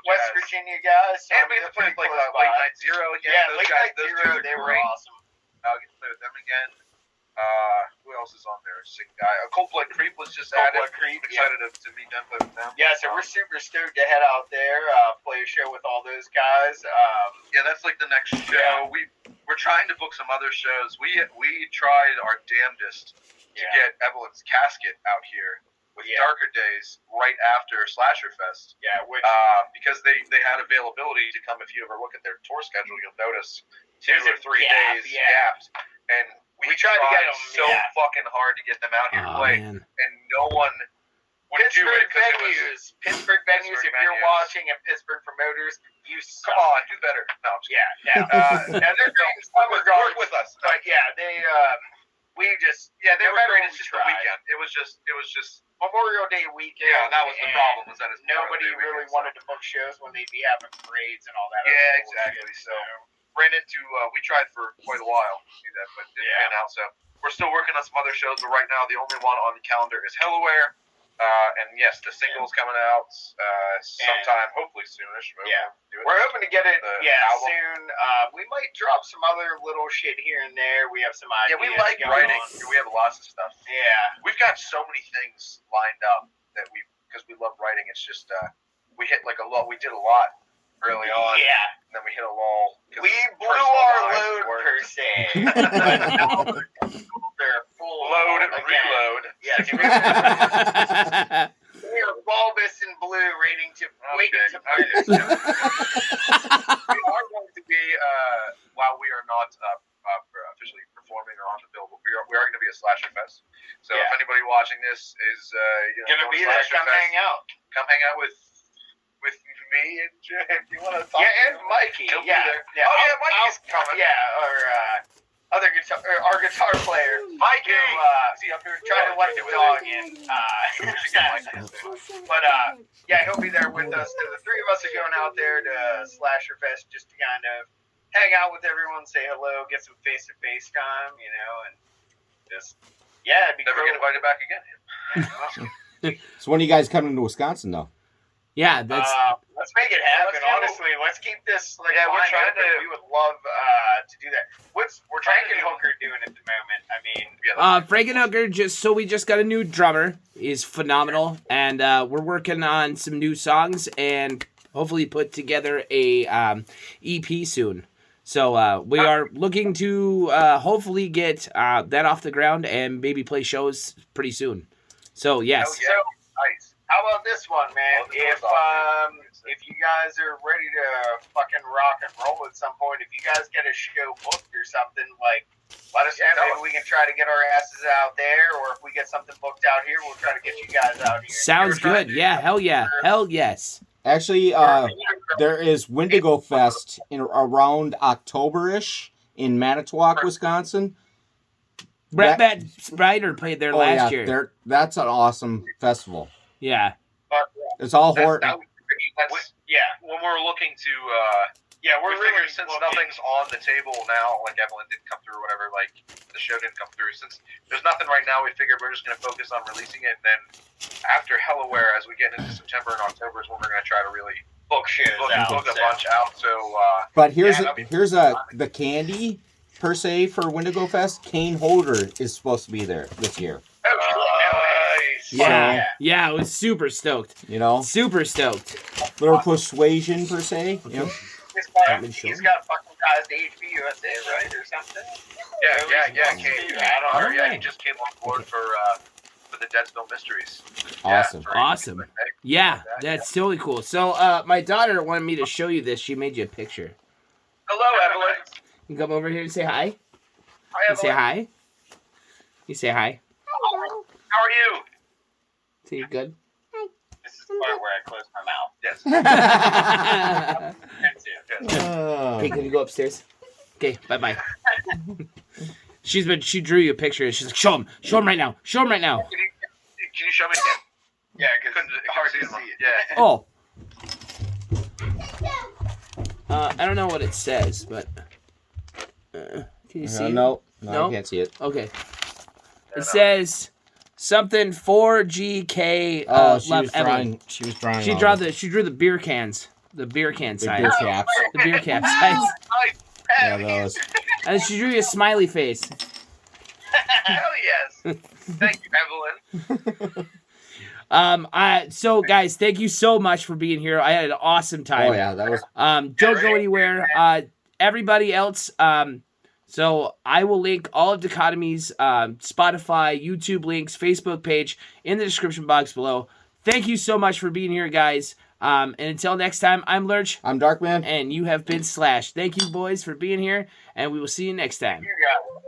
West Virginia guys. So and we have to play like Late Night Zero again. Yeah, Late Night Zero. They were awesome. I'll get to play with them again. Who else is on there? Sick guy. Cold Blood Creep was just added. I'm excited to meet them, play with them. Yeah, so we're super stoked to head out there, play a show with all those guys. Yeah, that's like the next show. We're trying to book some other shows. We tried our damnedest to get Evelyn's casket out here with Darker Days right after Slasher Fest. Yeah, because they had availability to come. If you ever look at their tour schedule, you'll notice 2 or 3 days gapped. And we tried to get them so fucking hard to get them out here to play, and no one would do it. Pittsburgh venues, if you're watching, and Pittsburgh promoters, you come on, do better. No, I'm just and they're great. Work with us. But yeah, they they were great. It's just the weekend. It was just Memorial Day weekend. Yeah, that was the problem. Was that nobody really wanted to book shows when they'd be having parades and all that. Yeah, exactly. So ran into we tried for quite a while to do that, but didn't pan out. So we're still working on some other shows, but right now the only one on the calendar is Hellaware. And yes, the single's coming out sometime, hopefully soonish. We're hoping to get it soon. We might drop some other little shit here and there. We have some ideas. Yeah, we like writing. We have lots of stuff. Yeah, we've got so many things lined up that because we love writing. It's just we hit like a lot. We did a lot early on. Yeah. And then we hit a lull. We blew our load per se. But now they're full load and reload. Yes. We are bulbous and blue, waiting to burst. We are going to be, while we are not officially performing or on the bill, but we are going to be a Slasher Fest. So if anybody watching this is going to be there, come hang out. Come hang out with me and Jay if you want to talk. Yeah, and Mikey. Yeah. Mikey's coming. Yeah, or our guitar player, Mikey. Trying to let the dog in. But he'll be there with us. The three of us are going out there to Slasher Fest just to kind of hang out with everyone, say hello, get some face-to-face time, and just it'd be never get invited back again. So when are you guys coming to Wisconsin, though? Yeah, that's. Let's make it happen. Honestly, let's keep this. We're trying to. We would love to do that. What's Frankenhooker doing at the moment? I mean, Frankenhooker we just got a new drummer. He's phenomenal, and we're working on some new songs and hopefully put together a EP soon. So we are looking to hopefully get that off the ground and maybe play shows pretty soon. So yes. So nice. How about this one, man? If you guys are ready to fucking rock and roll at some point, if you guys get a show booked or something, like, let us know. Maybe we can try to get our asses out there, or if we get something booked out here, we'll try to get you guys out here. Sounds good. Yeah, hell yeah. Hell yes. Actually, there is Wendigo Fest around October-ish in Manitowoc, Wisconsin. Brett Spider played there last year. That's an awesome festival. Yeah. It's all horror. When we're looking to, we figured since nothing's on the table now, like Evelyn didn't come through or whatever, like the show didn't come through, since there's nothing right now, we figured we're just going to focus on releasing it, and then after Hellaware, as we get into September and October, is when we're going to try to really book a bunch out. So, but here's the candy per se for Wendigo Fest. Kane Holder is supposed to be there this year. Yeah, I was super stoked. Super stoked. Little persuasion per se. He's got fucking ties to HBUSA, right, or something? Yeah, he just came on board for the Deadsville Mysteries. Awesome. Yeah, that's totally cool. So, my daughter wanted me to show you this. She made you a picture. Hello, Evelyn. You come over here and say hi. Hi, Evelyn. You say hi. You say hi. How are you? So you good? This is the part where I close my mouth. Yes. Hey, can you go upstairs? Okay, bye-bye. She drew you a picture. She's like, show him right now. Show him right now. Can you show me again? Yeah, because it's hard to see it. Yeah. Oh. I don't know what it says, but can you see it? No, I can't see it. Okay. It says something 4GK. She was drawing. She drew the beer cans. The beer can size. Beer caps. The beer cap size. Yeah, those. And she drew you a smiley face. Hell yes. Thank you, Evelyn. So guys, thank you so much for being here. I had an awesome time. Oh yeah, that was. Don't go anywhere. Everybody else. So I will link all of Dichotomy's Spotify, YouTube links, Facebook page in the description box below. Thank you so much for being here, guys. And until next time, I'm Lurch. I'm Darkman. And you have been Slash. Thank you, boys, for being here, and we will see you next time. You got it.